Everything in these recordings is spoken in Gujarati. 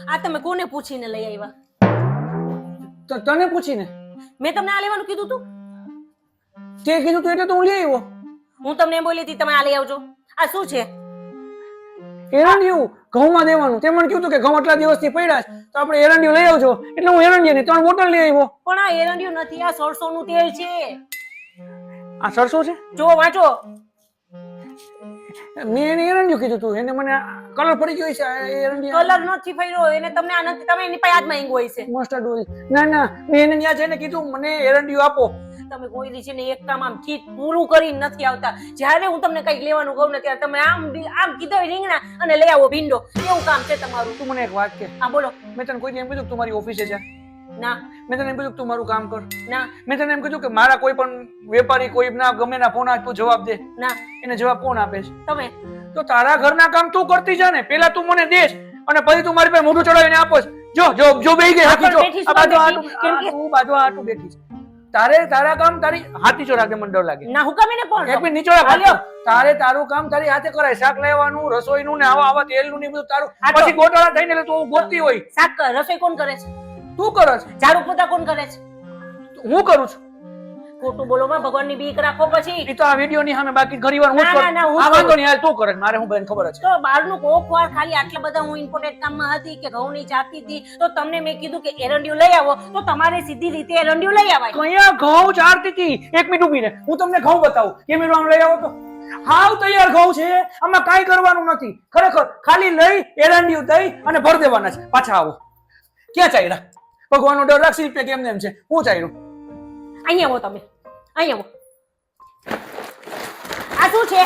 આ તમે કોને પૂછીને લઈ આવ્યા? તો તને પૂછીને મેં તમને આ લેવાનું કીધું તું? તે કીધું તું એટલે તો હું લઈ આવ્યો. હું તમને એમ બોલી હતી તમે આ લઈ આવજો. આ શું છે? એરંડિયું ઘઉંમાં દેવાનું. તે મને કીધું કે ઘઉં આટલા દિવસથી પડ્યા છે તો આપણે એરંડિયું લઈ આવજો. એટલે હું એરંડિયાની 3 બોટલ લઈ આવ્યો. પણ આ એરંડિયું નથી, આ સરસોનું તેલ છે. આ સરસો છે? જો વાંચો. મેં એને એરંડિયું કીધું તું, એને મને કલર પડી ગયો છે આ એરંડિયા. કલર નથી ફર્યો એને, તમને આ નથી, તમે એની પાસે હાથ માંગ્યો હોય છે. Mustard oil. ના ના, મેં એને ત્યાં જઈને કીધું મને એરંડિયું આપો. તમે કોઈ છે ને એક કામ આમ ઠીક પૂરું કરીને નથી આવતા. જ્યારે હું તમને કઈક લેવાનું કહું ને ત્યારે તમે આમ કીધો રીંગણા અને લઈ આવો ભીંડો. એવું કામ છે તમારું. તું મને એક વાત કે. હા બોલો. મેં તને કોઈ દી એમ કીધું કે તું મારી ઓફિસે જા? ના. મેં તને એમ કીધું કે તું મારું કામ કર? ના. મેં તને એમ કીધું કે મારા કોઈ પણ વેપારી કોઈ ના ગમે ના ફોન આવે તું જવાબ દે? ના. એને જવાબ કોણ આપે છે? તમે. તો તારા ઘરના કામ તું કરતી જા ને. પેલા તું મને દેશ અને પછી તું મારી પાસે મોઢું ચડાવીને આપો છો. જો બેહી ગઈ હાથી જો. આ બાજુ આટું બેઠી છે. તારા કામ તારી હાથી ચો રાખે, મને ડર લાગે. ના હું કમીને પણ એક મિનિટ નીચોડા. તારું કામ તારી હાથે કરાય. શાક લેવાનું, રસોઈનું ને આવા તેલનું ને બધું તારું. પછી ગોટાળા થઈને એટલે તું ગોતતી હોય. શાક રસોઈ કોણ કરે છે? તું કરે છે. ઝાડુ પોતા કોણ કરે છે? હું કરું છું. ખોટું બોલો માં, ભગવાનની બીક રાખો. પછી એ તો આ વિડિયો ની સામે બાકી ઘણી વાર હું જ કરું. ના, હું આ વાંધો નહીં, હાલ તું કરે. મારે હું બેન ખબર છે. તો બહારનું કોક વાર ખાલી આટલા બધા હું ઇમ્પોર્ટન્ટ કામમાં હતી કે ઘઉંની ચાકતી હતી તો તમને મેં કીધું કે એરંડિયું લઈ આવો તો તમારે સીધી રીતે એરંડિયું લઈ આવાય. કયા ઘઉં ચારતી હતી? એક મિનિટ ઊભી રહે, હું તમને ઘઉં બતાવું. કે મેં આમ લઈ આવો તો હાવ તૈયાર ઘઉં છે. આમાં કાંઈ કરવાનું નથી ખરેખર. ખાલી લઈ એરંડિયું દઈ અને ભર દેવાના છે. પાછા આવો. ક્યાં ચાલ્યા? ભગવાનનો ડર રાખી રૂપિયા કેમ એમ છે? હું ચાલ્યું? અહીંયા આવો તમે, અહીંયા આવો. આ શું છે?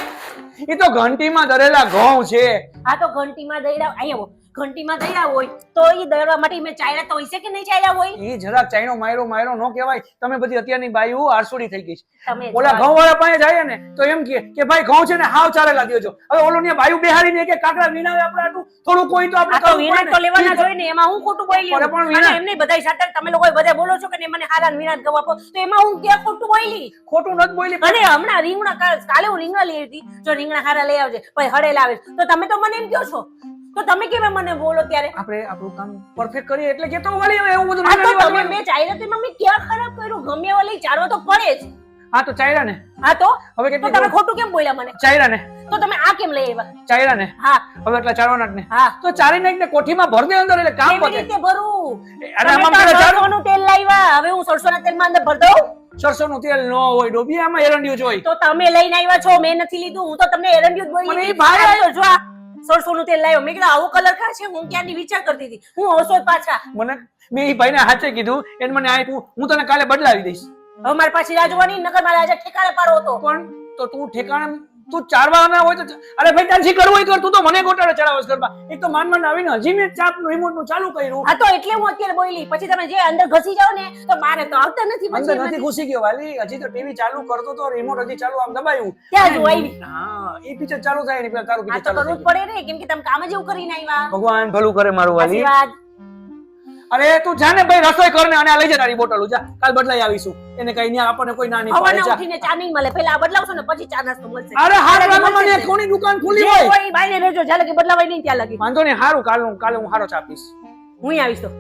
એ તો ઘંટીમાં દરેલા ઘઉં છે. આ તો ઘંટીમાં દઈડા. અહીંયા આવો. ઘંટીમાં દઈડા હોય તો એ દળવા માટે મેં ચાયરા તો હોય છે કે નહીં ચાયરા હોય? એ જરાક ચાઈનો માયરો નો કહેવાય. તમે બધી અત્યારની બાઈઓ આરસોડી થઈ ગઈ છે. તમે ઓલા ઘઉં વાળા પાસે જાય ને તો એમ કે ભાઈ ઘઉં છે ને હાવ ચારેલા દેજો. હવે ઓલો ને બાયું બેહાડીને કે કાકડા વીણાવે આપણે આટલું થોડું કોઈ તો આપણે આ તો વીણા તો લેવાના જ હોય ને. એમાં હું ખોટું બોલી? અરે પણ વીણા એમ નહીં, બધાય સાથે તમે લોકો બધા બોલો છો કે નહીં મને હારા વીણા જ ગવા આપો તો એમાં હું ક્યાં ખોટું બોલી? ખોટું નથી બોલી. અને હમણાં રીંગણા કાલે હું રીંગણા લઈ હતી. જો રીંગણા હારા લઈ આવજે પછી હળેલા આવે તો તમે તો મને એમ કહો છો તો તમે કેમ મને બોલો ત્યારે? આપણે આપણું કામ પરફેક્ટ કરીએ એટલે કે તો વળી હવે એવું બધું આ તો તમે મેં ચાયરા તો એમાં મેં ક્યાં ખરાબ કર્યું? ગમે એવા લઈ ચારવા તો પડે જ. હા તો ચાયરા ને. હા તો હવે તો કેટલી તમે ખોટું કેમ બોલ્યા મને? ચાયરા ને. તો તમે આ કેમ લઈ આવ્યા? ચાયરા ને. હા હવે એટલા ચારવાના જ ને. હા તો ચારી નાખ ને કોઠીમાં ભર દે અંદર એટલે કામ કેવી પતે. રીતે ભરું? અરે આમાં તમે પેલા તો ચાર સરસોનું તેલ લાવ્યા, હવે હું સરસોના તેલમાં અંદર ભર દઉં? સરસોનું તેલ નો હોય ડોબી, આમાં એરંડિયું જોઈ. તો તમે લઈને આવ્યા છો, મેં નથી લીધું. હું તો તમને એરંડિયું જ બોલી. મને ઈ ભાઈ આવ્યો જો આ સરસોનું તેલ લાવ્યો. મેં કીધું આવો કલર કા છે? હું ક્યાંની વિચાર કરતી હતી. હું હવસો પાછા મને મેં ઈ ભાઈને હાચે કીધું એને મને આપ્યું. હું તને કાલે બદલાવી દઈશ. હવે મારી પાછી રાહ જોવાની, નકર મારે આજે ઠેકાણે પાડો હતો. પણ તો તું ઠેકાણે તું ચારવાના હોય તો અરે ભાઈ તારી કરવું હોય કર. તું તો મને ગોટાળે ચડાવસ કરવા. એક તો માંડ આવીને હજી મેં ચાપનું રિમોટ નું ચાલુ કર્યું. હા તો એટલે હું અત્યારે બોલી. પછી તમે જે અંદર ઘસી જાવ ને તો મારે તો આવતા નથી. અંદર પછી નથી ઘૂસી ગયો વાલી. હજી તો ટીવી ચાલુ કરતો તો રિમોટ હજી ચાલુ આમ દબાયું ત્યાં જો આવી. હા એ પિક્ચર ચાલુ થાય ને પેલા તારું આ પિક્ચર તો ચાલુ કરવું જ પડે ને, કેમ કે તમે કામ જ એવું કરીને આવ્યા. ભગવાન ભલું કરે મારું વાલી. આશીર્વાદ. અરે તું જા ને ભાઈ રસોઈ કર ને અને આ લઈ જા તારી બોટલ. જા કાલ બદલાઈ આવીશું. એને કઈ ન્યા આપણને કોઈ ના નહીં હવાના પડે. જા. ઉઠીને ચા નહીં મળે, પેલા આ બદલાવશો ને પછી ચા નાસ્તો મળશે. અરે હારું મને કોની દુકાન ખુલી જે હોય. હોય બાઈને રહેજો, જ્યાં લગી બદલાવાય નહીં ત્યાં લગી. વાંધો નહીં, હારું કાલે હું હારો ચા પીશ. હું આવીશ તો